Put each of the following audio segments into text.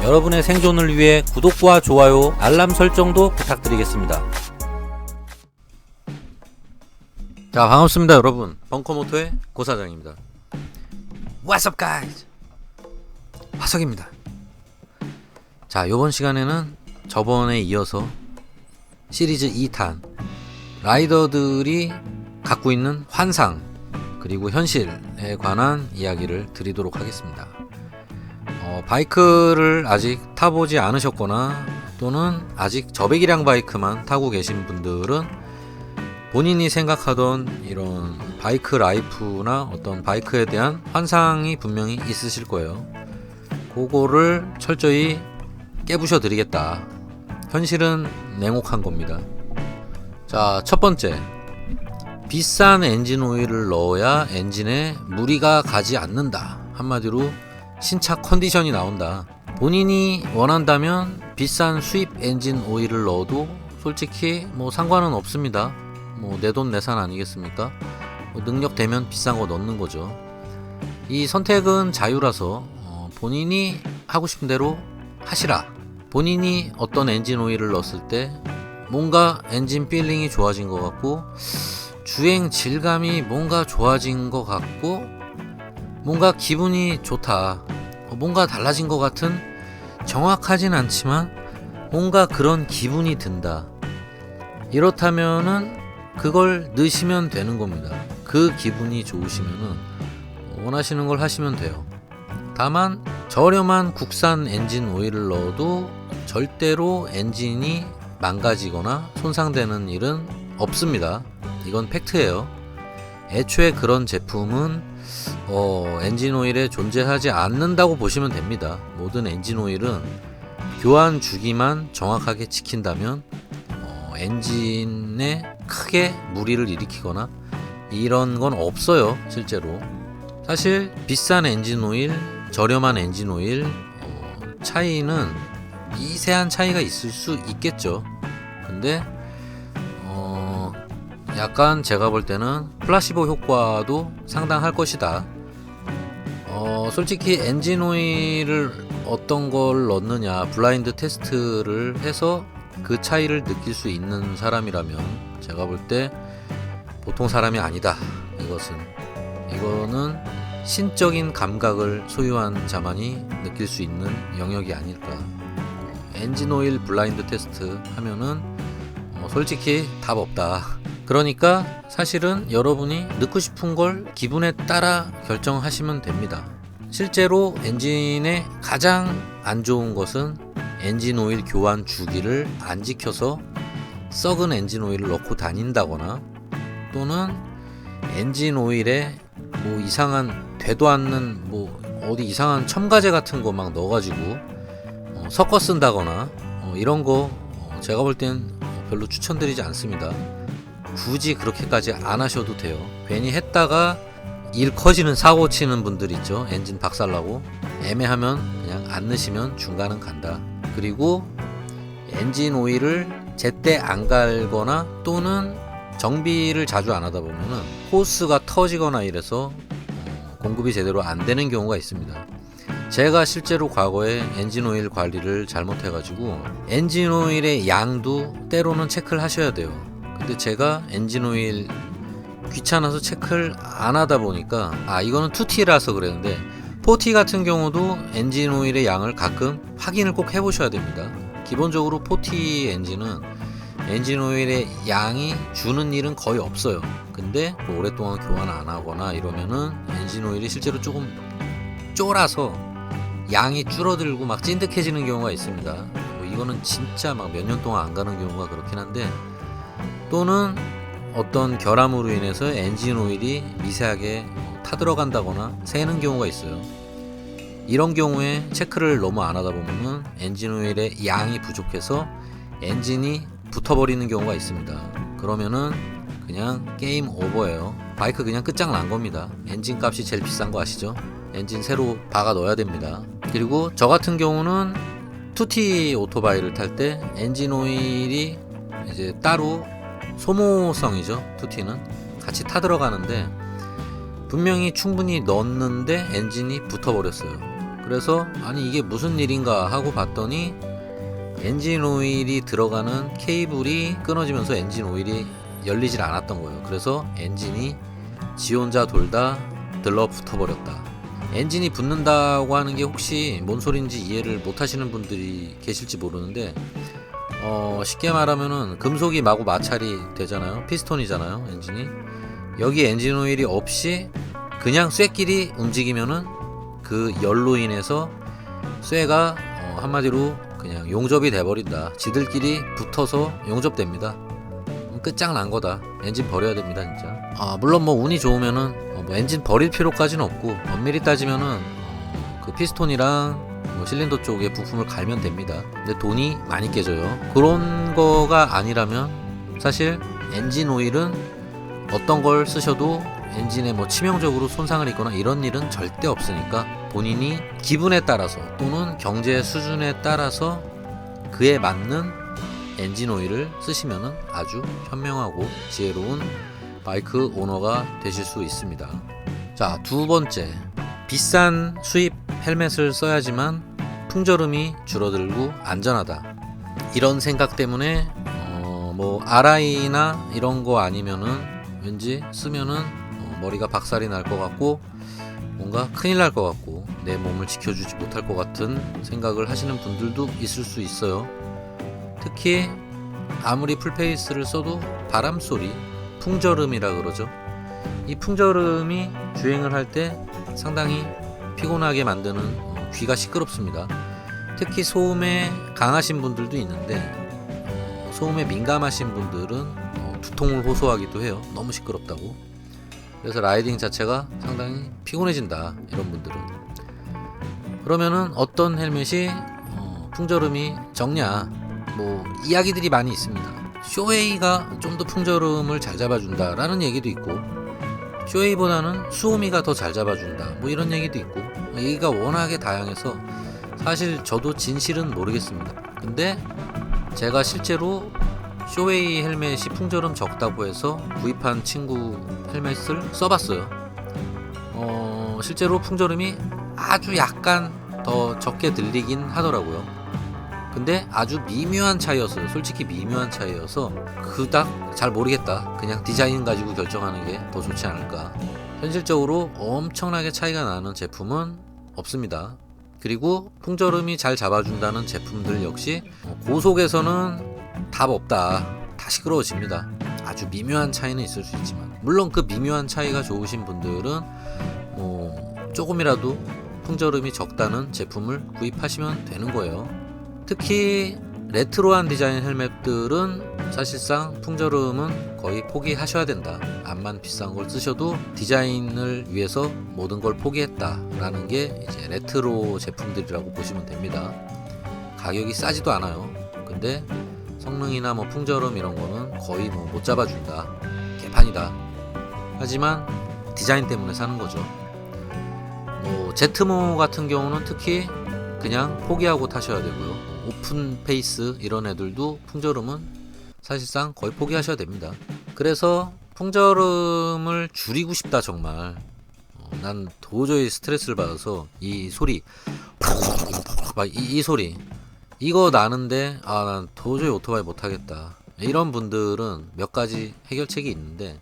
여러분의 생존을 위해 구독과 좋아요, 알람 설정도 부탁드리겠습니다. 자, 반갑습니다 여러분. 벙커모토의 고사장입니다. What's up guys? 화석입니다. 자, 요번 시간에는 저번에 이어서 시리즈 2탄 라이더들이 갖고 있는 환상 그리고 현실에 관한 이야기를 드리도록 하겠습니다. 바이크를 아직 타보지 않으셨거나 또는 아직 저배기량 바이크만 타고 계신 분들은 본인이 생각하던 이런 바이크 라이프나 어떤 바이크에 대한 환상이 분명히 있으실 거예요. 그거를 철저히 깨부셔 드리겠다. 현실은 냉혹한 겁니다. 자, 첫 번째, 비싼 엔진 오일을 넣어야 엔진에 무리가 가지 않는다. 한마디로 신차 컨디션이 나온다. 본인이 원한다면 비싼 수입 엔진 오일을 넣어도 솔직히 상관은 없습니다. 내돈내산 아니겠습니까? 능력되면 비싼 거 넣는 거죠. 이 선택은 자유라서 본인이 하고 싶은 대로 하시라. 본인이 어떤 엔진 오일을 넣었을 때 뭔가 엔진 필링이 좋아진 것 같고 주행 질감이 뭔가 좋아진 것 같고 뭔가 기분이 좋다, 뭔가 달라진 것 같은, 정확하진 않지만 뭔가 그런 기분이 든다. 이렇다면은 그걸 넣으시면 되는 겁니다. 그 기분이 좋으시면은 원하시는 걸 하시면 돼요. 다만 저렴한 국산 엔진 오일을 넣어도 절대로 엔진이 망가지거나 손상되는 일은 없습니다. 이건 팩트예요. 애초에 그런 제품은 엔진 오일에 존재하지 않는다고 보시면 됩니다. 모든 엔진 오일은 교환 주기만 정확하게 지킨다면 엔진에 크게 무리를 일으키거나 이런 건 없어요. 실제로 사실 비싼 엔진 오일, 저렴한 엔진 오일 차이는 미세한 차이가 있을 수 있겠죠. 근데 약간 제가 볼 때는 플라시보 효과도 상당할 것이다. 솔직히 엔진 오일을 어떤 걸 넣느냐 블라인드 테스트를 해서 그 차이를 느낄 수 있는 사람이라면 제가 볼 때 보통 사람이 아니다. 이거는 신적인 감각을 소유한 자만이 느낄 수 있는 영역이 아닐까. 엔진 오일 블라인드 테스트 하면은 솔직히 답 없다. 그러니까 사실은 여러분이 넣고 싶은 걸 기분에 따라 결정하시면 됩니다. 실제로 엔진에 가장 안 좋은 것은 엔진 오일 교환 주기를 안 지켜서 썩은 엔진 오일을 넣고 다닌다거나 또는 엔진 오일에 이상한 되도 않는 어디 이상한 첨가제 같은 거 막 넣어가지고 섞어 쓴다거나 이런 거 제가 볼 땐 별로 추천드리지 않습니다. 굳이 그렇게까지 안 하셔도 돼요. 괜히 했다가 일 커지는 사고 치는 분들 있죠. 엔진 박살나고. 애매하면 그냥 안 넣으시면 중간은 간다. 그리고 엔진 오일을 제때 안 갈거나 또는 정비를 자주 안 하다 보면은 호스가 터지거나 이래서 공급이 제대로 안 되는 경우가 있습니다. 제가 실제로 과거에 엔진 오일 관리를 잘못해가지고 엔진 오일의 양도 때로는 체크를 하셔야 돼요. 근데 제가 엔진 오일 귀찮아서 체크를 안 하다 보니까 이거는 2T라서 그랬는데 4T 같은 경우도 엔진 오일의 양을 가끔 확인을 꼭 해보셔야 됩니다. 기본적으로 4T 엔진은 엔진 오일의 양이 주는 일은 거의 없어요. 근데 오랫동안 교환 안 하거나 이러면은 엔진 오일이 실제로 조금 쫄아서 양이 줄어들고 막 찐득해지는 경우가 있습니다. 이거는 진짜 막 몇 년 동안 안 가는 경우가 그렇긴 한데, 또는 어떤 결함으로 인해서 엔진 오일이 미세하게 타들어간다거나 새는 경우가 있어요. 이런 경우에 체크를 너무 안 하다 보면은 엔진 오일의 양이 부족해서 엔진이 붙어버리는 경우가 있습니다. 그러면은 그냥 게임 오버예요. 바이크 그냥 끝장난 겁니다. 엔진 값이 제일 비싼 거 아시죠? 엔진 새로 박아 넣어야 됩니다. 그리고 저 같은 경우는 2T 오토바이를 탈 때 엔진 오일이 이제 따로 소모성이죠. 2T는 같이 타 들어가는데 분명히 충분히 넣었는데 엔진이 붙어버렸어요. 그래서 아니 이게 무슨 일인가 하고 봤더니 엔진 오일이 들어가는 케이블이 끊어지면서 엔진 오일이 열리질 않았던 거예요. 그래서 엔진이 지 혼자 돌다 들러붙어 버렸다. 엔진이 붙는다고 하는 게 혹시 뭔 소린지 이해를 못 하시는 분들이 계실지 모르는데 쉽게 말하면은 금속이 마구 마찰이 되잖아요. 피스톤이잖아요, 엔진이. 여기 엔진 오일이 없이 그냥 쇠끼리 움직이면은 그 열로 인해서 쇠가 한마디로 그냥 용접이 돼버린다. 지들끼리 붙어서 용접됩니다. 끝장난 거다. 엔진 버려야 됩니다, 진짜. 물론 뭐 운이 좋으면은 뭐 엔진 버릴 필요까지는 없고 엄밀히 따지면은 그 피스톤이랑 뭐 실린더 쪽에 부품을 갈면 됩니다. 근데 돈이 많이 깨져요. 그런 거가 아니라면 사실 엔진 오일은 어떤 걸 쓰셔도 엔진에 뭐 치명적으로 손상을 입거나 이런 일은 절대 없으니까 본인이 기분에 따라서 또는 경제 수준에 따라서 그에 맞는 엔진 오일을 쓰시면은 아주 현명하고 지혜로운 바이크 오너가 되실 수 있습니다. 자, 두 번째, 비싼 수입 헬멧을 써야지만 풍절음이 줄어들고 안전하다. 이런 생각 때문에 뭐 RI나 이런 거 아니면은 왠지 쓰면은 머리가 박살이 날 것 같고 뭔가 큰일 날 것 같고 내 몸을 지켜주지 못할 것 같은 생각을 하시는 분들도 있을 수 있어요. 특히 아무리 풀페이스를 써도 바람소리, 풍절음이라 그러죠. 이 풍절음이 주행을 할 때 상당히 피곤하게 만드는 귀가 시끄럽습니다. 특히 소음에 강하신 분들도 있는데 소음에 민감하신 분들은 두통을 호소하기도 해요. 너무 시끄럽다고. 그래서 라이딩 자체가 상당히 피곤해진다, 이런 분들은. 그러면은 어떤 헬멧이 풍절음이 적냐, 뭐 이야기들이 많이 있습니다. 쇼웨이가 좀 더 풍절음을 잘 잡아준다 라는 얘기도 있고, 쇼웨이보다는 수오미가 더 잘 잡아준다 뭐 이런 얘기도 있고, 얘기가 워낙에 다양해서 사실 저도 진실은 모르겠습니다. 근데 제가 실제로 쇼웨이 헬멧이 풍절음 적다고 해서 구입한 친구 헬멧을 써봤어요. 실제로 풍절음이 아주 약간 더 적게 들리긴 하더라고요. 근데 아주 미묘한 차이였어요. 솔직히 미묘한 차이여서 그닥 잘 모르겠다, 그냥 디자인 가지고 결정하는 게 더 좋지 않을까. 현실적으로 엄청나게 차이가 나는 제품은 없습니다. 그리고 풍절음이 잘 잡아준다는 제품들 역시 고속에서는 답 없다, 다 시끄러워집니다. 아주 미묘한 차이는 있을 수 있지만, 물론 그 미묘한 차이가 좋으신 분들은 뭐 조금이라도 풍절음이 적다는 제품을 구입하시면 되는 거예요. 특히 레트로한 디자인 헬멧들은 사실상 풍절음은 거의 포기하셔야 된다. 암만 비싼 걸 쓰셔도 디자인을 위해서 모든 걸 포기했다라는 게 이제 레트로 제품들이라고 보시면 됩니다. 가격이 싸지도 않아요. 근데 성능이나 뭐 풍절음 이런 거는 거의 뭐 못 잡아준다, 개판이다. 하지만 디자인 때문에 사는 거죠. 뭐 제트모 같은 경우는 특히 그냥 포기하고 타셔야 되고요. 오픈 페이스 이런 애들도 풍절음은 사실상 거의 포기하셔야 됩니다. 그래서 풍절음을 줄이고 싶다, 정말. 난 도저히 스트레스를 받아서 이 소리, 이 소리 이거 나는데 난 도저히 오토바이 못하겠다, 이런 분들은 몇 가지 해결책이 있는데,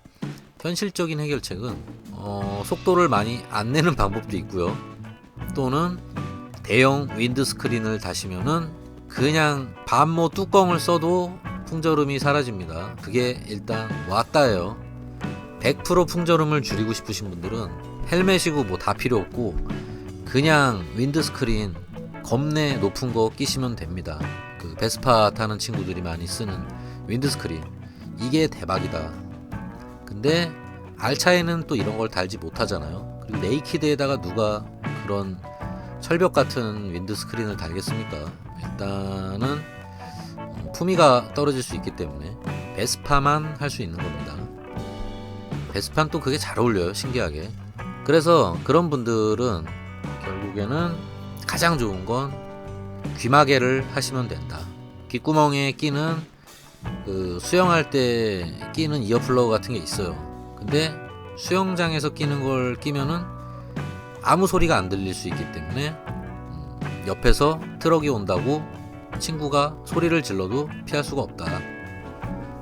현실적인 해결책은 속도를 많이 안 내는 방법도 있고요. 또는 대형 윈드스크린을 다시면은 그냥 반모 뚜껑을 써도 풍절음이 사라집니다. 그게 일단 왔다예요. 100% 풍절음을 줄이고 싶으신 분들은 헬멧이고 뭐 다 필요 없고 그냥 윈드스크린 겁내 높은 거 끼시면 됩니다. 그 베스파 타는 친구들이 많이 쓰는 윈드스크린, 이게 대박이다. 근데 알차에는 또 이런 걸 달지 못하잖아요. 그리고 네이키드에다가 누가 그런 철벽 같은 윈드스크린을 달겠습니까? 일단은 품위가 떨어질 수 있기 때문에 베스파만 할 수 있는 겁니다. 베스파는 또 그게 잘 어울려요, 신기하게. 그래서 그런 분들은 결국에는 가장 좋은 건 귀마개를 하시면 된다. 귓구멍에 끼는 그 수영할 때 끼는 이어플러그 같은 게 있어요. 근데 수영장에서 끼는 걸 끼면은 아무 소리가 안 들릴 수 있기 때문에 옆에서 트럭이 온다고 친구가 소리를 질러도 피할 수가 없다.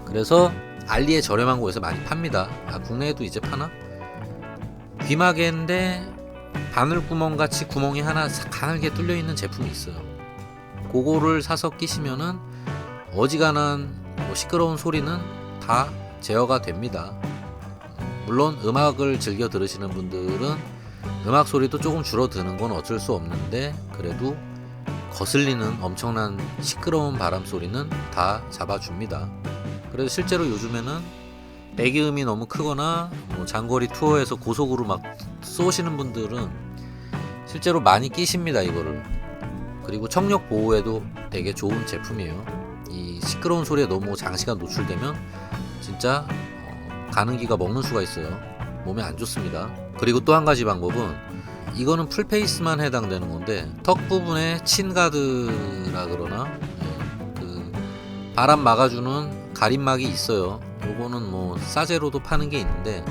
그래서 알리에 저렴한 곳에서 많이 팝니다. 국내에도 이제 파나? 귀마개인데 바늘구멍 같이 구멍이 하나 가늘게 뚫려 있는 제품이 있어요. 그거를 사서 끼시면은 어지간한 시끄러운 소리는 다 제어가 됩니다. 물론 음악을 즐겨 들으시는 분들은 음악 소리도 조금 줄어드는 건 어쩔 수 없는데, 그래도 거슬리는 엄청난 시끄러운 바람 소리는 다 잡아줍니다. 그래서 실제로 요즘에는 배기음이 너무 크거나 장거리 투어에서 고속으로 막 쏘시는 분들은 실제로 많이 끼십니다, 이거를. 그리고 청력 보호에도 되게 좋은 제품이에요. 이 시끄러운 소리에 너무 장시간 노출되면 진짜 가는 기가 먹는 수가 있어요. 몸에 안 좋습니다. 그리고 또 한 가지 방법은, 이거는 풀페이스만 해당되는 건데 턱 부분에 친가드라 그러나 그 바람 막아주는 가림막이 있어요. 요거는 싸제로도 파는 게 있는데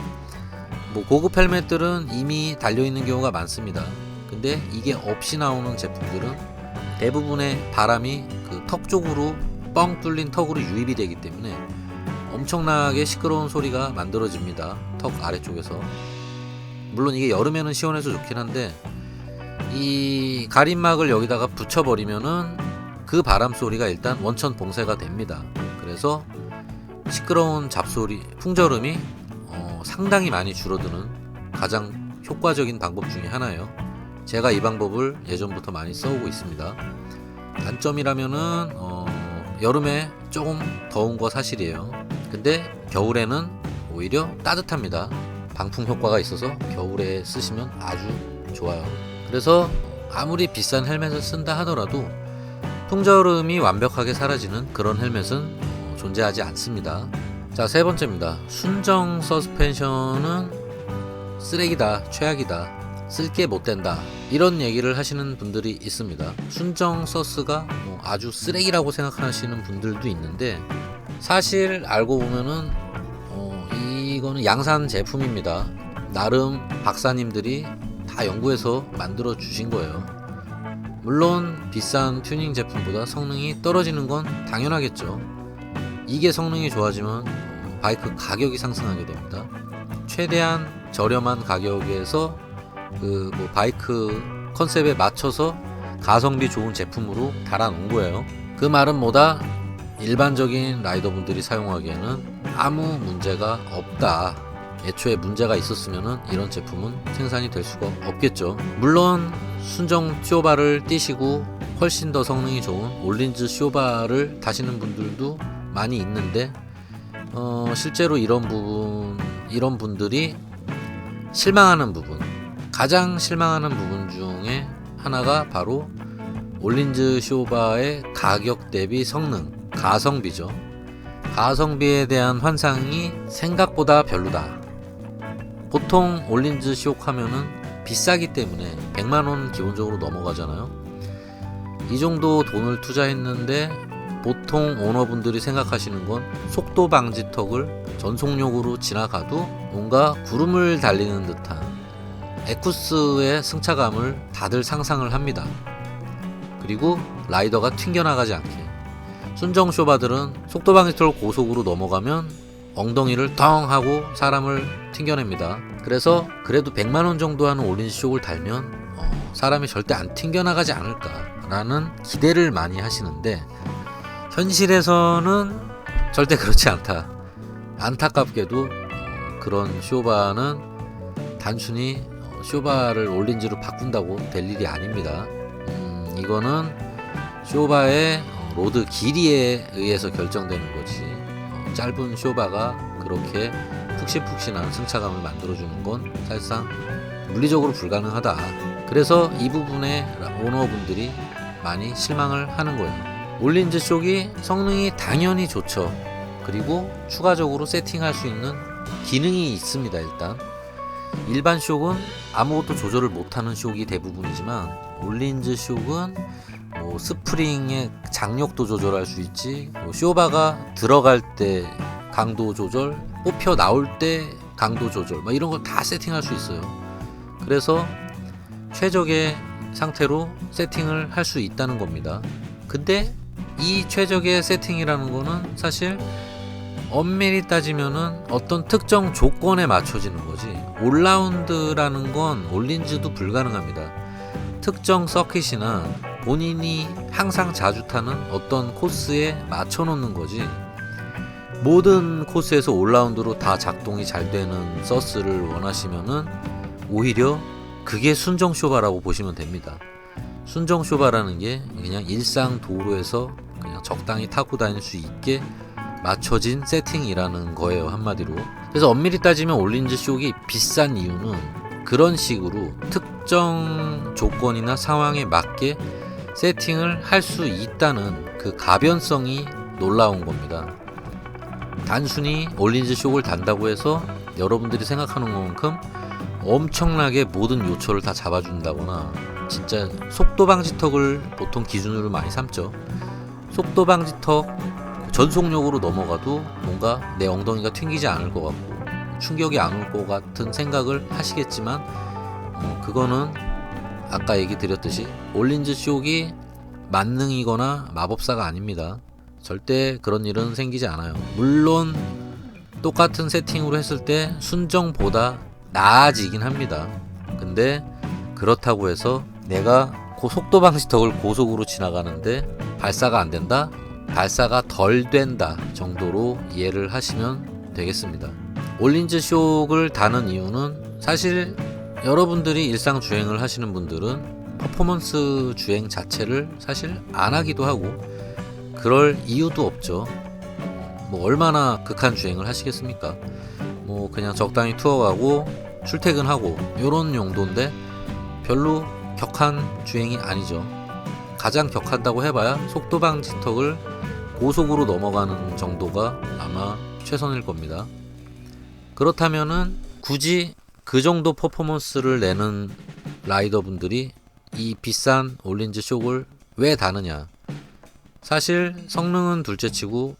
고급 헬멧들은 이미 달려있는 경우가 많습니다. 근데 이게 없이 나오는 제품들은 대부분의 바람이 그 턱 쪽으로 뻥 뚫린 턱으로 유입이 되기 때문에 엄청나게 시끄러운 소리가 만들어집니다. 턱 아래쪽에서. 물론 이게 여름에는 시원해서 좋긴 한데 이 가림막을 여기다가 붙여버리면은 그 바람 소리가 일단 원천 봉쇄가 됩니다. 그래서 시끄러운 잡소리, 풍절음이 상당히 많이 줄어드는 가장 효과적인 방법 중에 하나예요. 제가 이 방법을 예전부터 많이 써오고 있습니다. 단점이라면은 여름에 조금 더운 거 사실이에요. 근데 겨울에는 오히려 따뜻합니다. 방풍 효과가 있어서 겨울에 쓰시면 아주 좋아요. 그래서 아무리 비싼 헬멧을 쓴다 하더라도 풍절음이 완벽하게 사라지는 그런 헬멧은 존재하지 않습니다. 자, 세 번째입니다. 순정 서스펜션은 쓰레기다, 최악이다, 쓸게 못된다, 이런 얘기를 하시는 분들이 있습니다. 순정 서스가 아주 쓰레기라고 생각하시는 분들도 있는데, 사실 알고 보면은 이거는 양산 제품입니다. 나름 박사님들이 다 연구해서 만들어 주신 거예요. 물론 비싼 튜닝 제품보다 성능이 떨어지는 건 당연하겠죠. 이게 성능이 좋아지면 바이크 가격이 상승하게 됩니다. 최대한 저렴한 가격에서 바이크 컨셉에 맞춰서 가성비 좋은 제품으로 달아놓은 거예요. 그 말은 뭐다? 일반적인 라이더분들이 사용하기에는 아무 문제가 없다. 애초에 문제가 있었으면 이런 제품은 생산이 될 수가 없겠죠. 물론 순정 쇼바를 띄시고 훨씬 더 성능이 좋은 올린즈 쇼바를 다시는 분들도 많이 있는데 실제로 이런 분들이 실망하는 부분, 가장 실망하는 부분 중에 하나가 바로 올린즈 쇼바의 가격 대비 성능, 가성비죠. 가성비에 대한 환상이 생각보다 별로다. 보통 올린즈 쇼크 하면은 비싸기 때문에 100만원 기본적으로 넘어가잖아요. 이 정도 돈을 투자했는데 보통 오너분들이 생각하시는 건 속도 방지턱을 전속력으로 지나가도 뭔가 구름을 달리는 듯한 에쿠스의 승차감을 다들 상상을 합니다. 그리고 라이더가 튕겨나가지 않게. 순정 쇼바들은 속도 방지턱을 고속으로 넘어가면 엉덩이를 덩 하고 사람을 튕겨냅니다. 그래서 그래도 100만원 정도 하는 올린즈 쇼크를 달면 사람이 절대 안 튕겨나가지 않을까라는 기대를 많이 하시는데, 현실에서는 절대 그렇지 않다. 안타깝게도 그런 쇼바는 단순히 쇼바를 올린즈로 바꾼다고 될 일이 아닙니다. 이거는 쇼바의 로드 길이에 의해서 결정되는 거지, 짧은 쇼바가 그렇게 푹신푹신한 승차감을 만들어주는 건 사실상 물리적으로 불가능하다. 그래서 이 부분에 오너분들이 많이 실망을 하는 거예요. 올린즈 쇼크이 성능이 당연히 좋죠. 그리고 추가적으로 세팅할 수 있는 기능이 있습니다. 일단 일반 쇼크는 아무것도 조절을 못하는 쇼크이 대부분이지만, 올린즈 쇼크는 스프링의 장력도 조절할 수 있지, 쇼바가 들어갈 때 강도 조절, 뽑혀 나올 때 강도 조절, 이런 걸 다 세팅할 수 있어요. 그래서 최적의 상태로 세팅을 할 수 있다는 겁니다. 근데 이 최적의 세팅이라는 거는 사실 엄밀히 따지면은 어떤 특정 조건에 맞춰지는 거지, 올라운드라는 건 올린즈도 불가능합니다. 특정 서킷이나 본인이 항상 자주 타는 어떤 코스에 맞춰 놓는 거지, 모든 코스에서 올라운드로 다 작동이 잘 되는 서스를 원하시면은 오히려 그게 순정 쇼바라고 보시면 됩니다. 순정 쇼바라는 게 그냥 일상 도로에서 그냥 적당히 타고 다닐 수 있게 맞춰진 세팅이라는 거예요, 한마디로. 그래서 엄밀히 따지면 올린즈 쇼이 비싼 이유는 그런 식으로 특정 조건이나 상황에 맞게 세팅을 할 수 있다는 그 가변성이 놀라운 겁니다. 단순히 올린즈 쇼를 단다고 해서 여러분들이 생각하는 것만큼 엄청나게 모든 요철을 다 잡아준다거나, 진짜 속도 방지턱을 보통 기준으로 많이 삼죠. 속도 방지턱 전속력으로 넘어가도 뭔가 내 엉덩이가 튕기지 않을 것 같고 충격이 안 올 것 같은 생각을 하시겠지만, 그거는 아까 얘기 드렸듯이 올린즈 쇼이 만능이거나 마법사가 아닙니다. 절대 그런 일은 생기지 않아요. 물론 똑같은 세팅으로 했을 때 순정보다 나아지긴 합니다. 근데 그렇다고 해서 내가 속도 방지턱을 고속으로 지나가는데 발사가 안 된다? 발사가 덜 된다 정도로 이해를 하시면 되겠습니다. 올린즈 쇼를 다는 이유는 사실 여러분들이 일상 주행을 하시는 분들은 퍼포먼스 주행 자체를 사실 안 하기도 하고 그럴 이유도 없죠. 뭐 얼마나 극한 주행을 하시겠습니까? 뭐 그냥 적당히 투어 가고 출퇴근하고 요런 용도인데 별로 격한 주행이 아니죠. 가장 격하다고 해봐야 속도 방지턱을 고속으로 넘어가는 정도가 아마 최선일 겁니다. 그렇다면은 굳이 그 정도 퍼포먼스를 내는 라이더분들이 이 비싼 올린즈 쇼를 왜 다느냐? 사실 성능은 둘째치고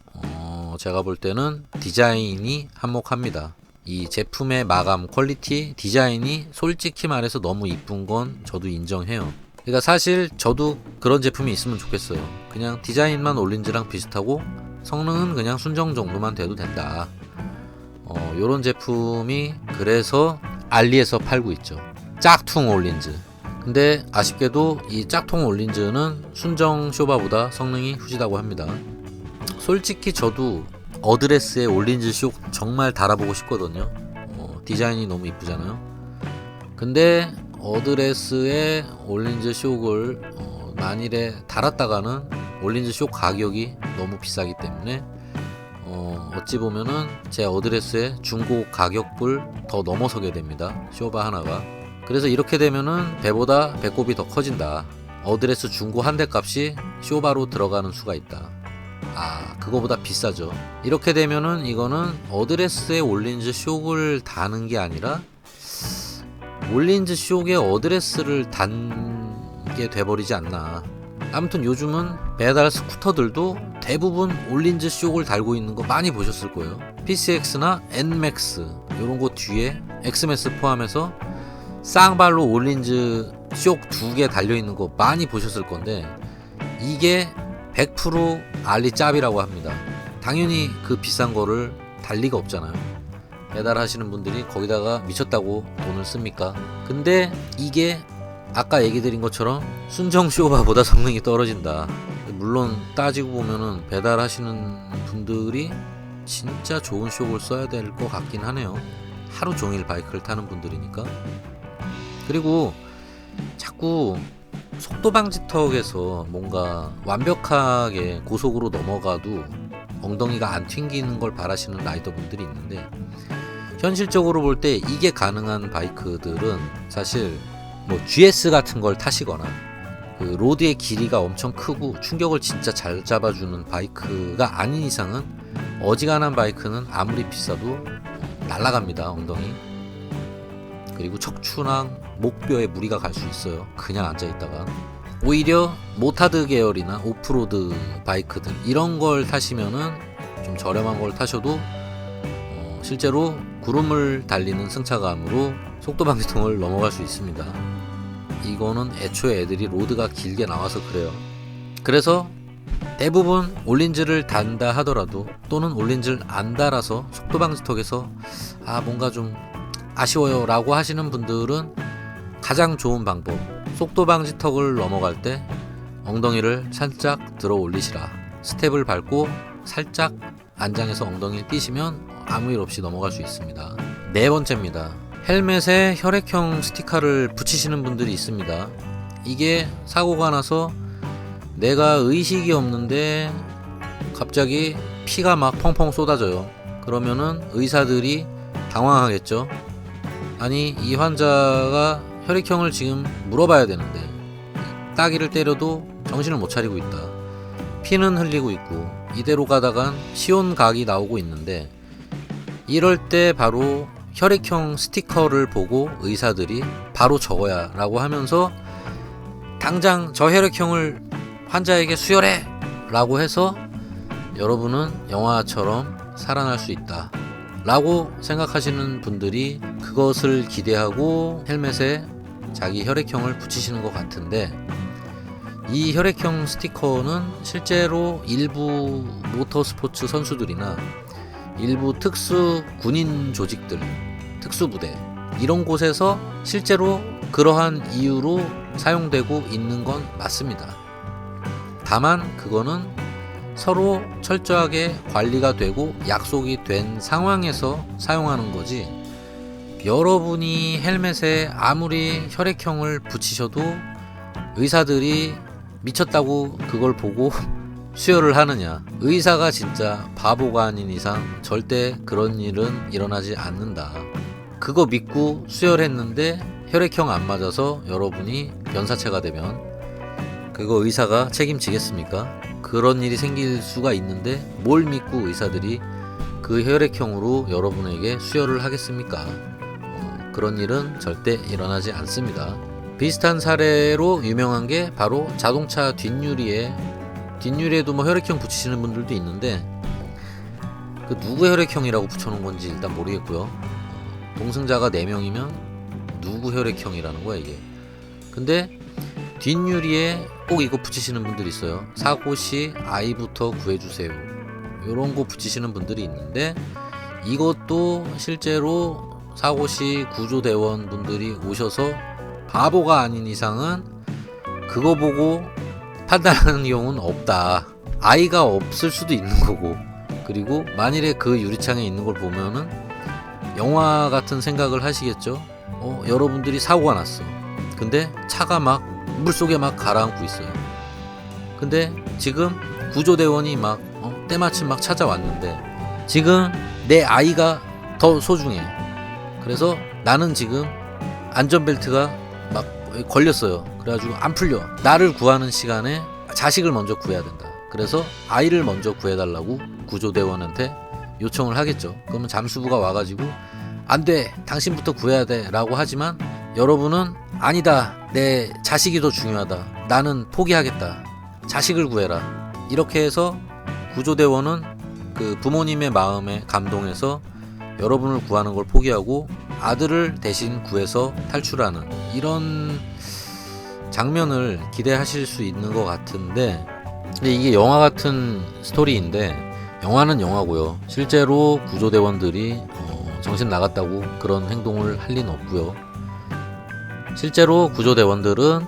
제가 볼 때는 디자인이 한몫합니다. 이 제품의 마감, 퀄리티, 디자인이 솔직히 말해서 너무 이쁜 건 저도 인정해요. 그러니까 사실 저도 그런 제품이 있으면 좋겠어요. 그냥 디자인만 올린즈랑 비슷하고 성능은 그냥 순정 정도만 돼도 된다. 요런 제품이 그래서 알리에서 팔고 있죠. 짝퉁 올린즈. 근데 아쉽게도 이 짝퉁 올린즈는 순정 쇼바보다 성능이 후지다고 합니다. 솔직히 저도 어드레스의 올린즈 쇼 정말 달아보고 싶거든요. 디자인이 너무 이쁘잖아요. 근데 어드레스의 올린즈 쇼를 만일에 달았다가는 올린즈 쇼 가격이 너무 비싸기 때문에 어찌 보면은 제 어드레스의 중고 가격을 더 넘어서게 됩니다. 쇼바 하나가. 그래서 이렇게 되면은 배보다 배꼽이 더 커진다. 어드레스 중고 한 대 값이 쇼바로 들어가는 수가 있다. 그거보다 비싸죠. 이렇게 되면은 이거는 어드레스에 올린즈 쇼를 다는 게 아니라 올린즈 쇼에 어드레스를 단게 돼버리지 않나. 아무튼 요즘은 배달 스쿠터들도 대부분 올린즈 쇼를 달고 있는 거 많이 보셨을 거예요. PCX나 NMAX 이런 거 뒤에 XMAX 포함해서 쌍발로 올린즈 쇼 2개 달려있는 거 많이 보셨을 건데 이게 100% 알리 짭이라고 합니다. 당연히 그 비싼 거를 달 리가 없잖아요. 배달하시는 분들이 거기다가 미쳤다고 돈을 씁니까? 근데 이게 아까 얘기 드린 것처럼 순정 쇼바보다 성능이 떨어진다. 물론 따지고 보면은 배달하시는 분들이 진짜 좋은 쇼를 써야 될 것 같긴 하네요. 하루 종일 바이크를 타는 분들이니까. 그리고 자꾸 속도 방지턱에서 뭔가 완벽하게 고속으로 넘어가도 엉덩이가 안 튕기는 걸 바라시는 라이더분들이 있는데 현실적으로 볼 때 이게 가능한 바이크들은 사실 뭐 GS 같은 걸 타시거나 그 로드의 길이가 엄청 크고 충격을 진짜 잘 잡아주는 바이크가 아닌 이상은 어지간한 바이크는 아무리 비싸도 날아갑니다, 엉덩이. 그리고 척추랑 목뼈에 무리가 갈 수 있어요, 그냥 앉아있다가. 오히려 모타드 계열이나 오프로드 바이크들 이런 걸 타시면은 좀 저렴한 걸 타셔도 실제로 구름을 달리는 승차감으로 속도 방지턱을 넘어갈 수 있습니다. 이거는 애초에 애들이 로드가 길게 나와서 그래요. 그래서 대부분 올린즈를 단다 하더라도 또는 올린즈를 안 달아서 속도방지턱에서 뭔가 좀 아쉬워요 라고 하시는 분들은 가장 좋은 방법, 속도방지턱을 넘어갈 때 엉덩이를 살짝 들어 올리시라. 스텝을 밟고 살짝 안장에서 엉덩이를 띄시면 아무 일 없이 넘어갈 수 있습니다. 네 번째입니다. 헬멧에 혈액형 스티커를 붙이시는 분들이 있습니다. 이게 사고가 나서 내가 의식이 없는데 갑자기 피가 막 펑펑 쏟아져요. 그러면은 의사들이 당황하겠죠. 아니, 이 환자가 혈액형을 지금 물어봐야 되는데 따기를 때려도 정신을 못 차리고 있다. 피는 흘리고 있고 이대로 가다간 시온각이 나오고 있는데, 이럴 때 바로 혈액형 스티커를 보고 의사들이 바로 적어야 라고 하면서 당장 저 혈액형을 환자에게 수혈해 라고 해서 여러분은 영화처럼 살아날 수 있다 라고 생각하시는 분들이 그것을 기대하고 헬멧에 자기 혈액형을 붙이시는 것 같은데, 이 혈액형 스티커는 실제로 일부 모터스포츠 선수들이나 일부 특수 군인 조직들, 특수부대 이런 곳에서 실제로 그러한 이유로 사용되고 있는 건 맞습니다. 다만 그거는 서로 철저하게 관리가 되고 약속이 된 상황에서 사용하는 거지, 여러분이 헬멧에 아무리 혈액형을 붙이셔도 의사들이 미쳤다고 그걸 보고 수혈을 하느냐. 의사가 진짜 바보가 아닌 이상 절대 그런 일은 일어나지 않는다. 그거 믿고 수혈했는데 혈액형 안 맞아서 여러분이 변사체가 되면 그거 의사가 책임지겠습니까? 그런 일이 생길 수가 있는데 뭘 믿고 의사들이 그 혈액형으로 여러분에게 수혈을 하겠습니까? 그런 일은 절대 일어나지 않습니다. 비슷한 사례로 유명한 게 바로 자동차 뒷유리에도 뭐 혈액형 붙이시는 분들도 있는데, 그 누구 혈액형이라고 붙여놓은 건지 일단 모르겠고요. 동승자가 4명이면 누구 혈액형이라는 거야 이게. 근데 뒷유리에 꼭 이거 붙이시는 분들이 있어요. 사고 시 아이부터 구해주세요, 요런 거 붙이시는 분들이 있는데, 이것도 실제로 사고 시 구조대원 분들이 오셔서 바보가 아닌 이상은 그거 보고 판단하는 경우는 없다. 아이가 없을 수도 있는 거고, 그리고 만일에 그 유리창에 있는 걸 보면은 영화 같은 생각을 하시겠죠. 여러분들이 사고가 났어. 근데 차가 막 물속에 막 가라앉고 있어요. 근데 지금 구조대원이 막 때마침 막 찾아왔는데 지금 내 아이가 더 소중해. 그래서 나는 지금 안전벨트가 막 걸렸어요. 그래가지고 안 풀려. 나를 구하는 시간에 자식을 먼저 구해야 된다. 그래서 아이를 먼저 구해달라고 구조대원한테 요청을 하겠죠. 그러면 잠수부가 와가지고 안 돼, 당신부터 구해야 돼 라고 하지만, 여러분은 아니다, 내 자식이 더 중요하다, 나는 포기하겠다, 자식을 구해라. 이렇게 해서 구조대원은 그 부모님의 마음에 감동해서 여러분을 구하는 걸 포기하고 아들을 대신 구해서 탈출하는 이런 장면을 기대하실 수 있는 것 같은데, 근데 이게 영화 같은 스토리인데, 영화는 영화고요. 실제로 구조대원들이 정신 나갔다고 그런 행동을 할 리는 없고요. 실제로 구조대원들은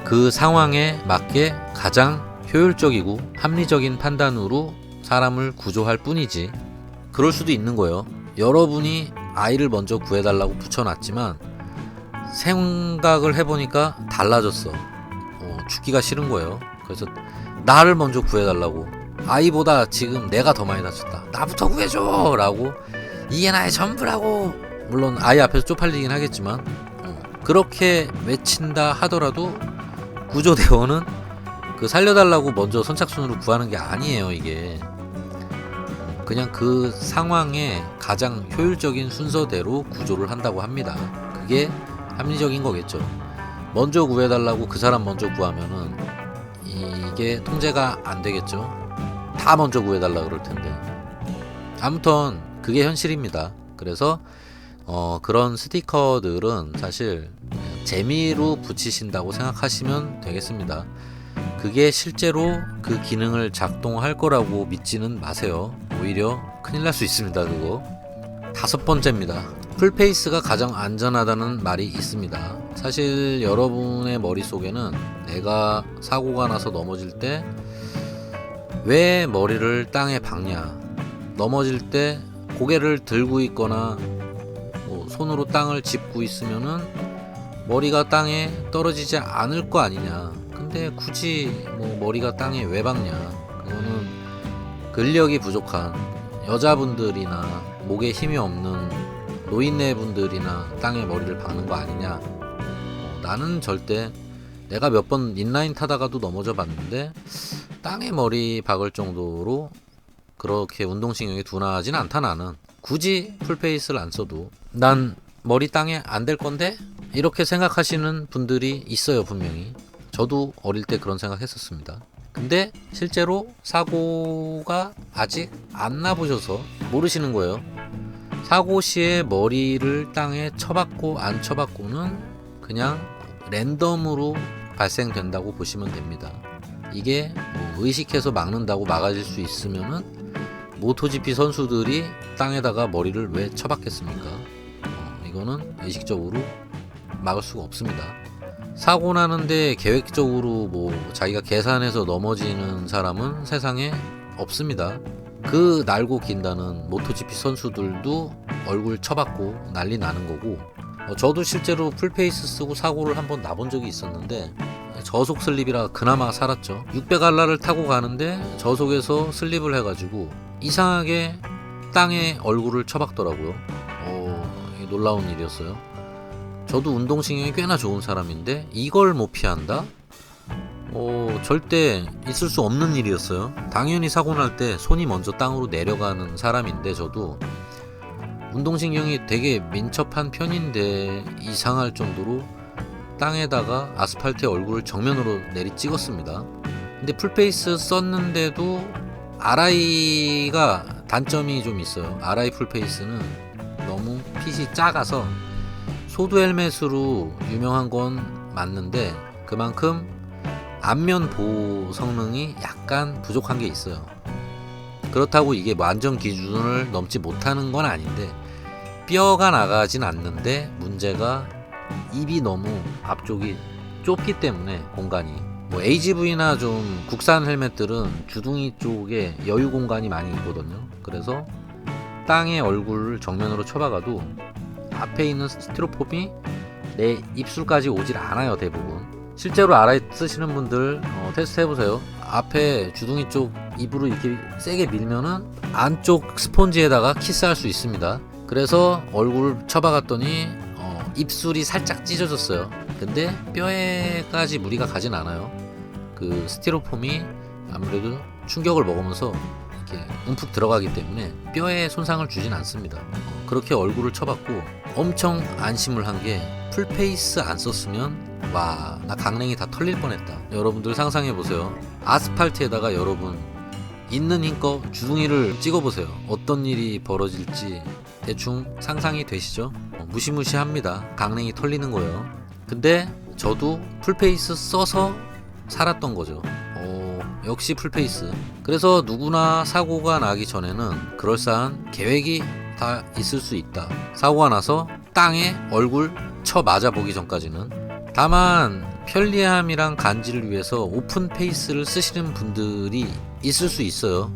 그 상황에 맞게 가장 효율적이고 합리적인 판단으로 사람을 구조할 뿐이지, 그럴 수도 있는 거예요. 여러분이 아이를 먼저 구해달라고 붙여놨지만 생각을 해보니까 달라졌어. 죽기가 싫은 거예요. 그래서 나를 먼저 구해달라고, 아이보다 지금 내가 더 많이 다쳤다, 나부터 구해줘 라고, 이게 나의 전부라고, 물론 아이 앞에서 쪽팔리긴 하겠지만 그렇게 외친다 하더라도 구조대원은 그 살려달라고 먼저 선착순으로 구하는 게 아니에요. 이게 그냥 그 상황에 가장 효율적인 순서대로 구조를 한다고 합니다. 그게 합리적인 거겠죠. 먼저 구해달라고 그 사람 먼저 구하면은 이게 통제가 안 되겠죠. 다 먼저 구해달라 그럴 텐데. 아무튼 그게 현실입니다. 그래서 그런 스티커들은 사실 재미로 붙이신다고 생각하시면 되겠습니다. 그게 실제로 그 기능을 작동할 거라고 믿지는 마세요. 오히려 큰일 날 수 있습니다. 그거. 5번째입니다. 풀페이스가 가장 안전하다는 말이 있습니다. 사실 여러분의 머릿속에는 내가 사고가 나서 넘어질 때 왜 머리를 땅에 박냐, 넘어질 때 고개를 들고 있거나 손으로 땅을 짚고 있으면은 머리가 땅에 떨어지지 않을 거 아니냐. 근데 굳이 머리가 땅에 왜 박냐. 그거는 근력이 부족한 여자분들이나 목에 힘이 없는 노인네분들이나 땅에 머리를 박는 거 아니냐. 나는 절대, 내가 몇 번 인라인 타다가도 넘어져 봤는데 땅에 머리 박을 정도로 그렇게 운동신경이 둔하진 않다. 나는 굳이 풀페이스를 안 써도 난 머리 땅에 안 댈 건데, 이렇게 생각하시는 분들이 있어요. 분명히 저도 어릴 때 그런 생각 했었습니다. 근데 실제로 사고가 아직 안 나보셔서 모르시는 거예요. 사고 시에 머리를 땅에 쳐박고 안 쳐박고는 그냥 랜덤으로 발생된다고 보시면 됩니다. 이게 의식해서 막는다고 막아질 수 있으면은 모토GP 선수들이 땅에다가 머리를 왜 쳐박겠습니까? 이거는 의식적으로 막을 수가 없습니다. 사고 나는데 계획적으로 자기가 계산해서 넘어지는 사람은 세상에 없습니다. 그 날고 긴다는 모토GP 선수들도 얼굴 쳐박고 난리 나는 거고, 저도 실제로 풀페이스 쓰고 사고를 한번 나본 적이 있었는데 저속 슬립이라 그나마 살았죠. 600알라를 타고 가는데 저속에서 슬립을 해가지고 이상하게 땅에 얼굴을 쳐박더라고요. 놀라운 일이었어요. 저도 운동신경이 꽤나 좋은 사람인데 이걸 못 피한다? 절대 있을 수 없는 일이었어요. 당연히 사고 날 때 손이 먼저 땅으로 내려가는 사람인데, 저도 운동신경이 되게 민첩한 편인데 이상할 정도로 땅에다가 아스팔트에 얼굴을 정면으로 내리 찍었습니다. 근데 풀페이스 썼는데도 RI가 단점이 좀 있어요. RI 풀페이스는 너무 핏이 작아서 소드 헬멧으로 유명한 건 맞는데 그만큼 안면 보호 성능이 약간 부족한 게 있어요. 그렇다고 이게 완전 기준을 넘지 못하는 건 아닌데, 뼈가 나가진 않는데 문제가 입이 너무 앞쪽이 좁기 때문에 공간이, AGV나 좀 국산 헬멧들은 주둥이 쪽에 여유 공간이 많이 있거든요. 그래서 땅에 얼굴을 정면으로 쳐박아도 앞에 있는 스티로폼이 내 입술까지 오질 않아요. 대부분. 실제로 RI 쓰시는 분들 테스트 해보세요. 앞에 주둥이 쪽 입으로 이렇게 세게 밀면은 안쪽 스폰지에다가 키스할 수 있습니다. 그래서 얼굴 쳐박았더니 입술이 살짝 찢어졌어요. 근데 뼈에까지 무리가 가진 않아요. 그 스티로폼이 아무래도 충격을 먹으면서 이렇게 움푹 들어가기 때문에 뼈에 손상을 주진 않습니다. 그렇게 얼굴을 쳐박고 엄청 안심을 한 게, 풀페이스 안 썼으면 나 강냉이 다 털릴 뻔했다. 여러분들 상상해보세요. 아스팔트에다가 여러분 있는 힘껏 주둥이를 찍어보세요. 어떤 일이 벌어질지 대충 상상이 되시죠? 무시무시합니다. 강냉이 털리는 거예요. 근데 저도 풀페이스 써서 살았던 거죠. 역시 풀페이스. 그래서 누구나 사고가 나기 전에는 그럴싸한 계획이 다 있을 수 있다. 사고가 나서 땅에 얼굴 쳐 맞아보기 전까지는. 다만 편리함이랑 간지를 위해서 오픈 페이스를 쓰시는 분들이 있을 수 있어요.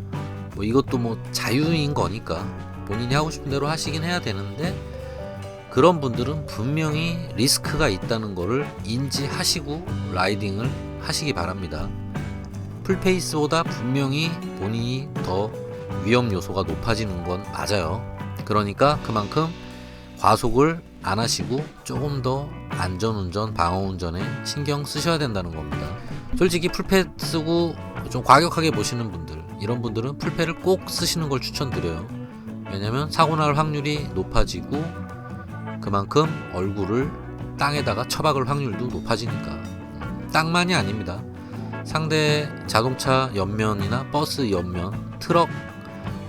이것도 자유인 거니까 본인이 하고 싶은 대로 하시긴 해야 되는데, 그런 분들은 분명히 리스크가 있다는 거를 인지하시고 라이딩을 하시기 바랍니다. 풀페이스보다 분명히 본인이 더 위험 요소가 높아지는 건 맞아요. 그러니까 그만큼 과속을 안 하시고 조금 더 안전운전, 방어운전에 신경 쓰셔야 된다는 겁니다. 솔직히 풀패 쓰고 좀 과격하게 보시는 분들, 이런 분들은 풀패를 꼭 쓰시는 걸 추천드려요. 왜냐면 사고 날 확률이 높아지고 그만큼 얼굴을 땅에다가 쳐박을 확률도 높아지니까. 땅만이 아닙니다. 상대 자동차 옆면이나 버스 옆면, 트럭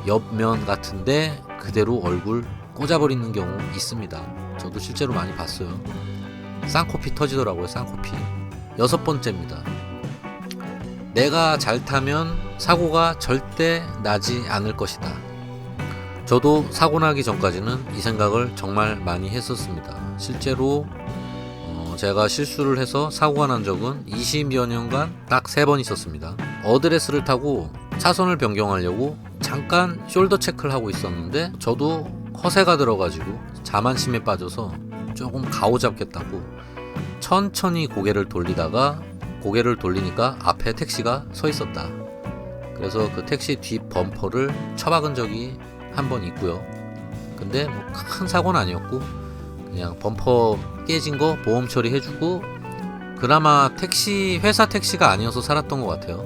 옆면 같은데 그대로 얼굴 꽂아버리는 경우 있습니다. 저도 실제로 많이 봤어요. 쌍코피 터지더라고요. 쌍코피. 6번째입니다. 내가 잘 타면 사고가 절대 나지 않을 것이다. 저도 사고 나기 전까지는 이 생각을 정말 많이 했었습니다. 실제로 제가 실수를 해서 사고가 난 적은 20여 년간 딱 3번 있었습니다. 어드레스를 타고 차선을 변경하려고 잠깐 숄더 체크를 하고 있었는데 저도 허세가 들어가지고 자만심에 빠져서 조금 가오잡겠다고 천천히 고개를 돌리니까 앞에 택시가 서 있었다. 그래서 그 택시 뒷 범퍼를 쳐박은 적이 한 번 있고요. 근데 뭐 큰 사고는 아니었고 그냥 범퍼 깨진 거 보험 처리해주고 그나마 회사 택시가 아니어서 살았던 것 같아요.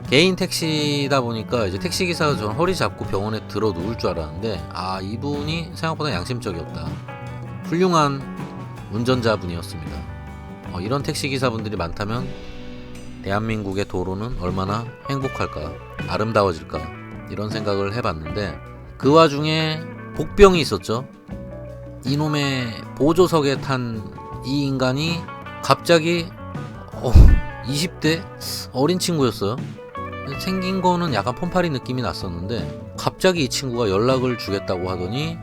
개인 택시다 보니까 이제 택시기사가 전 허리 잡고 병원에 들어 누울 줄 알았는데 이분이 생각보다 양심적이었다. 훌륭한 운전자분이었습니다. 이런 택시기사분들이 많다면 대한민국의 도로는 얼마나 행복할까, 아름다워질까 이런 생각을 해봤는데 그 와중에 복병이 있었죠. 이놈의 보조석에 탄 이 인간이 갑자기 20대 어린 친구였어요. 생긴 거는 약간 폼파리 느낌이 났었는데 갑자기 이 친구가 연락을 주겠다고 하더니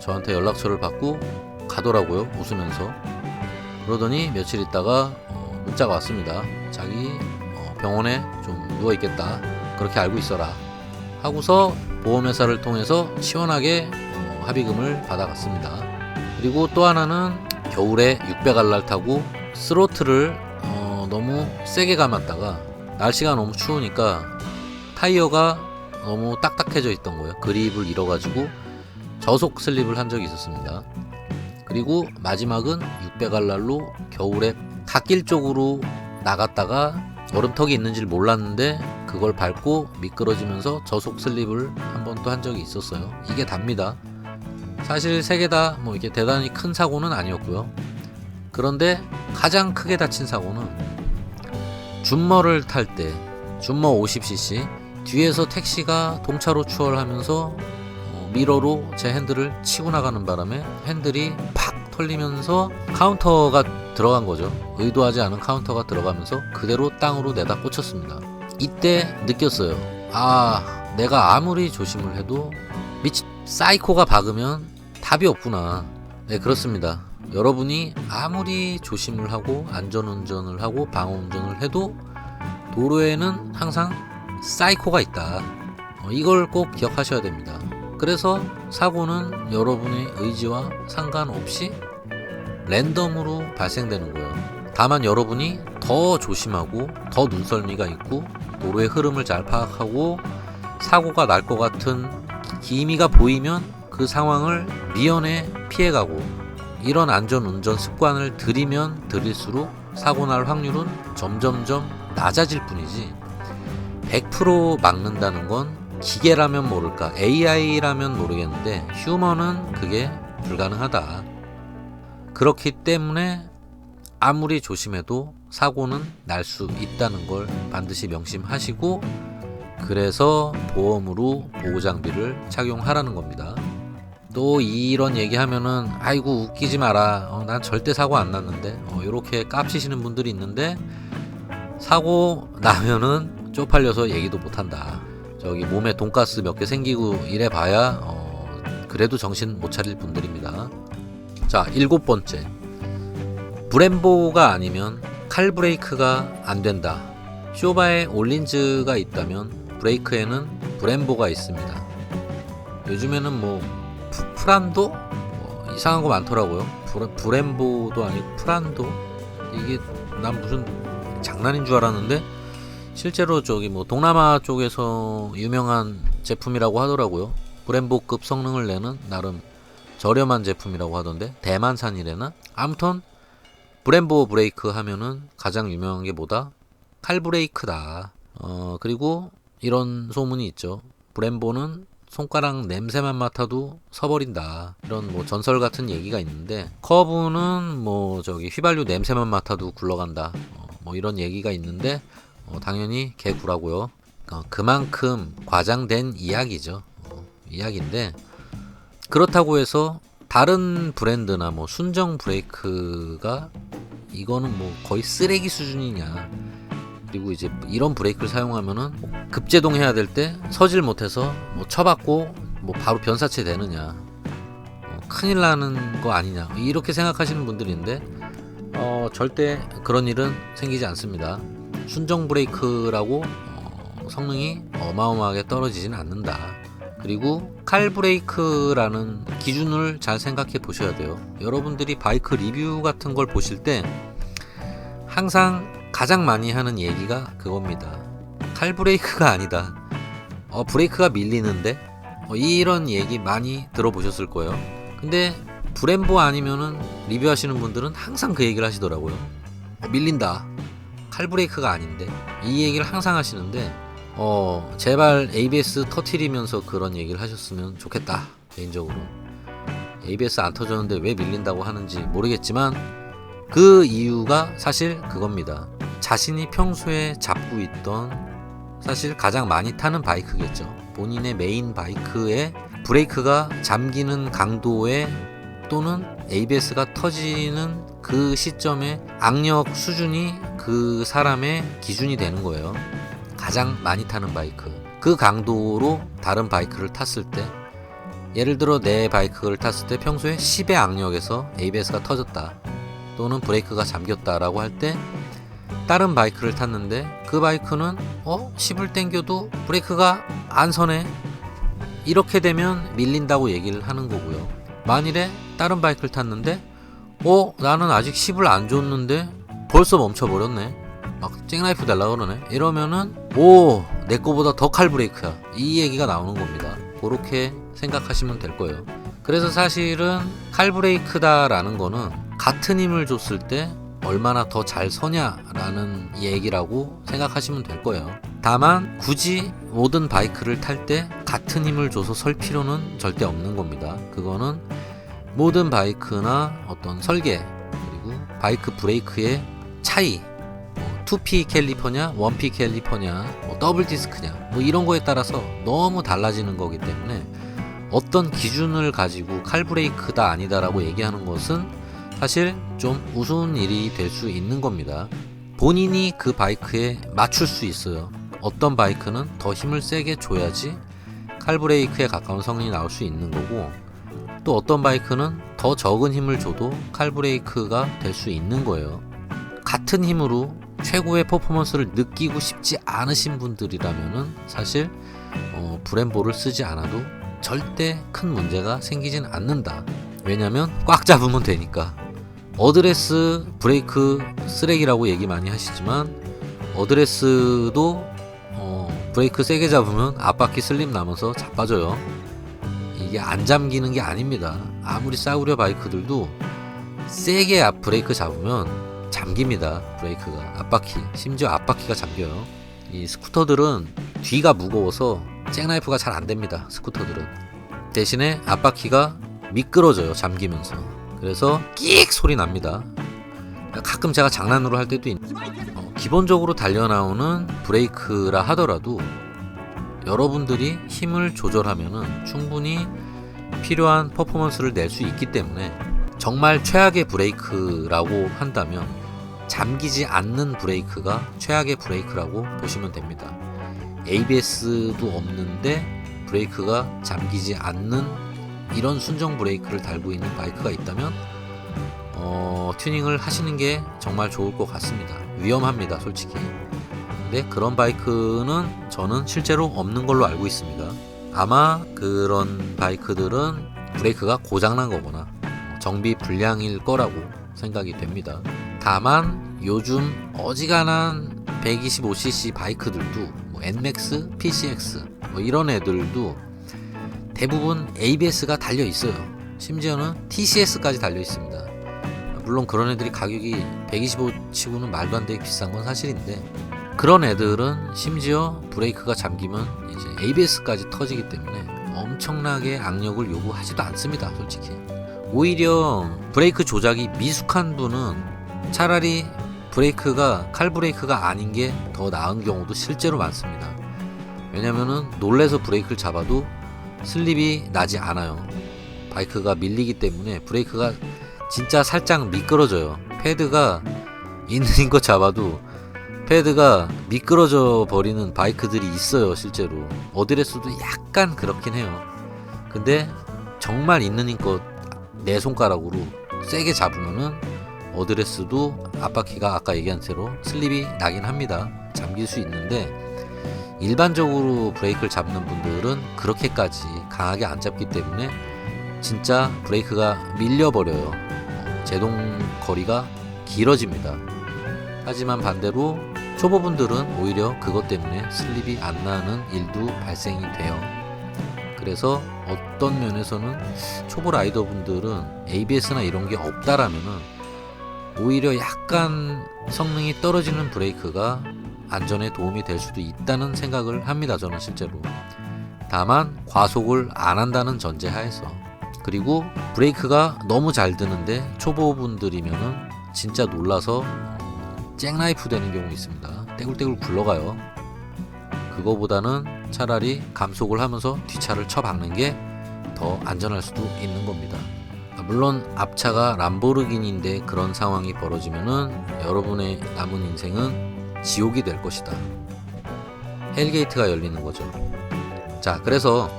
저한테 연락처를 받고 가더라고요. 웃으면서. 그러더니 며칠 있다가 문자가 왔습니다. 자기 병원에 좀 누워있겠다. 그렇게 알고 있어라. 하고서 보험회사를 통해서 시원하게 합의금을 받아갔습니다. 그리고 또 하나는 겨울에 600알랄 타고 스로틀을 너무 세게 감았다가 날씨가 너무 추우니까 타이어가 너무 딱딱해져 있던 거예요. 그립을 잃어가지고 저속 슬립을 한 적이 있었습니다. 그리고 마지막은 600알랄로 겨울에 갓길 쪽으로 나갔다가 얼음턱이 있는지를 몰랐는데 그걸 밟고 미끄러지면서 저속 슬립을 한 번 또 한 적이 있었어요. 이게 답니다. 사실 세 개 다 뭐 이게 대단히 큰 사고는 아니었고요. 그런데 가장 크게 다친 사고는 줌머를 탈 때 줌머 50cc 뒤에서 택시가 동차로 추월하면서 미러로 제 핸들을 치고 나가는 바람에 핸들이 팍 털리면서 카운터가 들어간 거죠. 의도하지 않은 카운터가 들어가면서 그대로 땅으로 내다 꽂혔습니다. 이때 느꼈어요. 내가 아무리 조심을 해도 사이코가 박으면 답이 없구나. 네, 그렇습니다. 여러분이 아무리 조심을 하고 안전운전을 하고 방어운전을 해도 도로에는 항상 사이코가 있다. 이걸 꼭 기억하셔야 됩니다. 그래서 사고는 여러분의 의지와 상관없이 랜덤으로 발생되는 거예요. 다만 여러분이 더 조심하고 더 눈썰미가 있고 도로의 흐름을 잘 파악하고 사고가 날 것 같은 기미가 보이면 그 상황을 미연에 피해가고 이런 안전운전 습관을 들이면 들일수록 사고 날 확률은 점점점 낮아질 뿐이지 100% 막는다는 건 기계라면 모를까 AI라면 모르겠는데 휴먼은 그게 불가능하다. 그렇기 때문에 아무리 조심해도 사고는 날 수 있다는 걸 반드시 명심하시고 그래서 보험으로 보호장비를 착용하라는 겁니다. 또 이런 얘기하면은 아이고 웃기지 마라. 난 절대 사고 안 났는데 이렇게 깝치시는 분들이 있는데 사고 나면은 쪽팔려서 얘기도 못한다. 저기 몸에 돈가스 몇 개 생기고 이래 봐야 그래도 정신 못 차릴 분들입니다. 자, 7번째. 브렘보가 아니면 칼 브레이크가 안 된다. 쇼바에 올린즈가 있다면 브레이크에는 브렘보가 있습니다. 요즘에는 뭐 프란도 이상한 거 많더라고요. 브렘보도 아니고 프란도. 이게 난 무슨 장난인 줄 알았는데 실제로 저기 뭐 동남아 쪽에서 유명한 제품이라고 하더라고요. 브렘보급 성능을 내는 나름 저렴한 제품이라고 하던데 대만산이래나? 아무튼 브렘보 브레이크 하면은 가장 유명한 게 뭐다? 칼 브레이크다. 그리고 이런 소문이 있죠. 브렘보는 손가락 냄새만 맡아도 서버린다. 이런 뭐 전설 같은 얘기가 있는데 커브는 뭐 저기 휘발유 냄새만 맡아도 굴러간다. 뭐 이런 얘기가 있는데 당연히 개구라고요. 그만큼 과장된 이야기죠. 이야기인데 그렇다고 해서 다른 브랜드나 뭐 순정 브레이크가 이거는 뭐 거의 쓰레기 수준이냐, 그리고 이제 이런 브레이크를 사용하면은 급제동 해야 될 때 서질 못해서 뭐 쳐박고 뭐 바로 변사체 되느냐, 큰일 나는 거 아니냐, 이렇게 생각하시는 분들인데 절대 그런 일은 생기지 않습니다. 순정 브레이크라고 성능이 어마어마하게 떨어지진 않는다. 그리고 칼 브레이크라는 기준을 잘 생각해 보셔야 돼요. 여러분들이 바이크 리뷰 같은 걸 보실 때 항상 가장 많이 하는 얘기가 그겁니다. 칼 브레이크가 아니다. 브레이크가 밀리는데? 이런 얘기 많이 들어보셨을 거예요. 근데 브렘보 아니면은 리뷰하시는 분들은 항상 그 얘기를 하시더라고요. 밀린다. 칼 브레이크가 아닌데. 이 얘기를 항상 하시는데 제발 ABS 터트리면서 그런 얘기를 하셨으면 좋겠다. 개인적으로 ABS 안 터졌는데 왜 밀린다고 하는지 모르겠지만 그 이유가 사실 그겁니다. 자신이 평소에 잡고 있던, 사실 가장 많이 타는 바이크겠죠. 본인의 메인 바이크에 브레이크가 잠기는 강도에 또는 ABS가 터지는 그 시점의 악력 수준이 그 사람의 기준이 되는 거예요. 가장 많이 타는 바이크, 그 강도로 다른 바이크를 탔을 때, 예를 들어 내 바이크를 탔을 때 평소에 10의 악력에서 ABS가 터졌다 또는 브레이크가 잠겼다 라고 할 때, 다른 바이크를 탔는데 그 바이크는 10을 땡겨도 브레이크가 안 서네, 이렇게 되면 밀린다고 얘기를 하는 거고요. 만일에 다른 바이크를 탔는데 나는 아직 10을 안 줬는데 벌써 멈춰버렸네, 막 잭나이프 달라 그러네, 이러면은 내 거보다 더 칼 브레이크야, 이 얘기가 나오는 겁니다. 그렇게 생각하시면 될 거예요. 그래서 사실은 칼 브레이크다 라는 거는 같은 힘을 줬을 때 얼마나 더 잘 서냐라는 얘기라고 생각하시면 될 거예요. 다만 굳이 모든 바이크를 탈 때 같은 힘을 줘서 설 필요는 절대 없는 겁니다. 그거는 모든 바이크나 어떤 설계, 그리고 바이크 브레이크의 차이, 2P 캘리퍼냐 1P 캘리퍼냐 더블 디스크냐 이런 거에 따라서 너무 달라지는 거기 때문에 어떤 기준을 가지고 칼 브레이크다 아니다 라고 얘기하는 것은 사실 좀 우스운 일이 될 수 있는 겁니다. 본인이 그 바이크에 맞출 수 있어요. 어떤 바이크는 더 힘을 세게 줘야지 칼 브레이크에 가까운 성능이 나올 수 있는 거고, 또 어떤 바이크는 더 적은 힘을 줘도 칼 브레이크가 될 수 있는 거예요. 같은 힘으로 최고의 퍼포먼스를 느끼고 싶지 않으신 분들이라면은 사실 브렘보를 쓰지 않아도 절대 큰 문제가 생기진 않는다. 왜냐면 꽉 잡으면 되니까. 어드레스 브레이크 쓰레기라고 얘기 많이 하시지만 어드레스도 브레이크 세게 잡으면 앞바퀴 슬립 나면서 자빠져요. 이게 안 잠기는 게 아닙니다. 아무리 싸구려 바이크들도 세게 앞 브레이크 잡으면 잠깁니다. 브레이크가, 앞바퀴, 심지어 앞바퀴가 잠겨요. 이 스쿠터들은 뒤가 무거워서 잭나이프가 잘 안 됩니다. 스쿠터들은 대신에 앞바퀴가 미끄러져요, 잠기면서. 그래서 끽 소리 납니다. 가끔 제가 장난으로 할 때도 기본적으로 달려나오는 브레이크라 하더라도 여러분들이 힘을 조절하면은 충분히 필요한 퍼포먼스를 낼 수 있기 때문에, 정말 최악의 브레이크라고 한다면 잠기지 않는 브레이크가 최악의 브레이크라고 보시면 됩니다. ABS도 없는데 브레이크가 잠기지 않는 이런 순정 브레이크를 달고 있는 바이크가 있다면 튜닝을 하시는 게 정말 좋을 것 같습니다. 위험합니다, 솔직히. 근데 그런 바이크는 저는 실제로 없는 걸로 알고 있습니다. 아마 그런 바이크들은 브레이크가 고장난 거거나 정비 불량일 거라고 생각이 됩니다. 다만 요즘 어지간한 125cc 바이크들도 NMAX, PCX 이런 애들도 대부분 ABS가 달려 있어요. 심지어는 TCS까지 달려 있습니다. 물론 그런 애들이 가격이 125 치고는 말도 안 되게 비싼 건 사실인데, 그런 애들은 심지어 브레이크가 잠기면 이제 ABS까지 터지기 때문에 엄청나게 악력을 요구하지도 않습니다, 솔직히. 오히려 브레이크 조작이 미숙한 분은 차라리 브레이크가 칼 브레이크가 아닌 게 더 나은 경우도 실제로 많습니다. 왜냐면은 놀래서 브레이크를 잡아도 슬립이 나지 않아요. 바이크가 밀리기 때문에 브레이크가 진짜 살짝 미끄러져요. 패드가 있는 것 잡아도 패드가 미끄러져 버리는 바이크들이 있어요. 실제로 어드레스도 약간 그렇긴 해요. 근데 정말 있는 힘껏 내 손가락으로 세게 잡으면은 어드레스도 앞바퀴가 아까 얘기한 대로 슬립이 나긴 합니다. 잠길 수 있는데 일반적으로 브레이크를 잡는 분들은 그렇게까지 강하게 안 잡기 때문에 진짜 브레이크가 밀려버려요. 제동 거리가 길어집니다. 하지만 반대로 초보분들은 오히려 그것 때문에 슬립이 안 나는 일도 발생이 돼요. 그래서 어떤 면에서는 초보 라이더분들은 ABS나 이런 게 없다라면은 오히려 약간 성능이 떨어지는 브레이크가 안전에 도움이 될 수도 있다는 생각을 합니다. 저는 실제로. 다만 과속을 안 한다는 전제 하에서. 그리고 브레이크가 너무 잘 드는데 초보분들이면은 진짜 놀라서 잭나이프 되는 경우 있습니다. 떼굴떼굴 굴러가요. 그거보다는 차라리 감속을 하면서 뒷차를 쳐박는 게 더 안전할 수도 있는 겁니다. 물론 앞차가 람보르기니인데 그런 상황이 벌어지면은 여러분의 남은 인생은 지옥이 될 것이다. 헬게이트가 열리는 거죠. 자, 그래서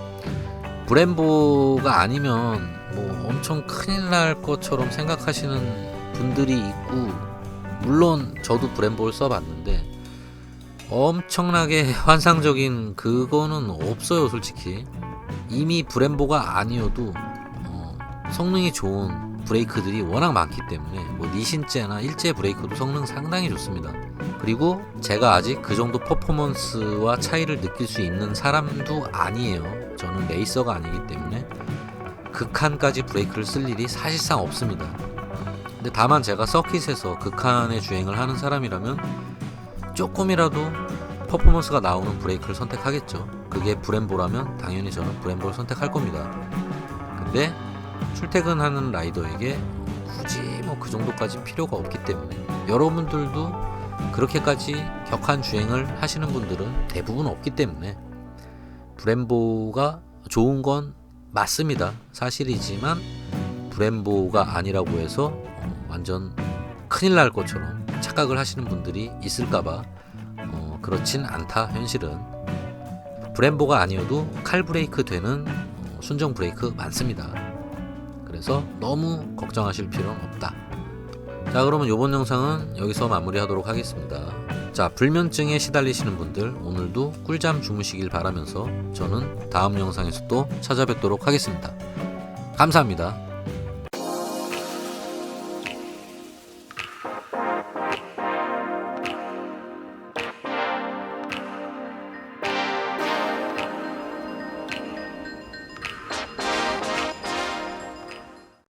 브렘보가 아니면 뭐 엄청 큰일 날 것처럼 생각하시는 분들이 있고, 물론 저도 브렘보를 써봤는데 엄청나게 환상적인 그거는 없어요. 솔직히 이미 브렘보가 아니어도 성능이 좋은 브레이크들이 워낙 많기 때문에 뭐 니신제나 일제 브레이크도 성능 상당히 좋습니다. 그리고 제가 아직 그 정도 퍼포먼스와 차이를 느낄 수 있는 사람도 아니에요. 저는 레이서가 아니기 때문에 극한까지 브레이크를 쓸 일이 사실상 없습니다. 근데 다만 제가 서킷에서 극한의 주행을 하는 사람이라면 조금이라도 퍼포먼스가 나오는 브레이크를 선택하겠죠. 그게 브렘보라면 당연히 저는 브렘보를 선택할 겁니다. 근데 출퇴근하는 라이더에게 굳이 뭐 그 정도까지 필요가 없기 때문에, 여러분들도 그렇게까지 격한 주행을 하시는 분들은 대부분 없기 때문에 브렘보가 좋은 건 맞습니다. 사실이지만 브렘보가 아니라고 해서 완전 큰일 날 것처럼 착각을 하시는 분들이 있을까봐 그렇진 않다. 현실은 브렘보가 아니어도 칼 브레이크 되는 순정 브레이크 많습니다. 그래서 너무 걱정하실 필요는 없다. 자, 그러면 이번 영상은 여기서 마무리하도록 하겠습니다. 자, 불면증에 시달리시는 분들 오늘도 꿀잠 주무시길 바라면서 저는 다음 영상에서 또 찾아뵙도록 하겠습니다. 감사합니다.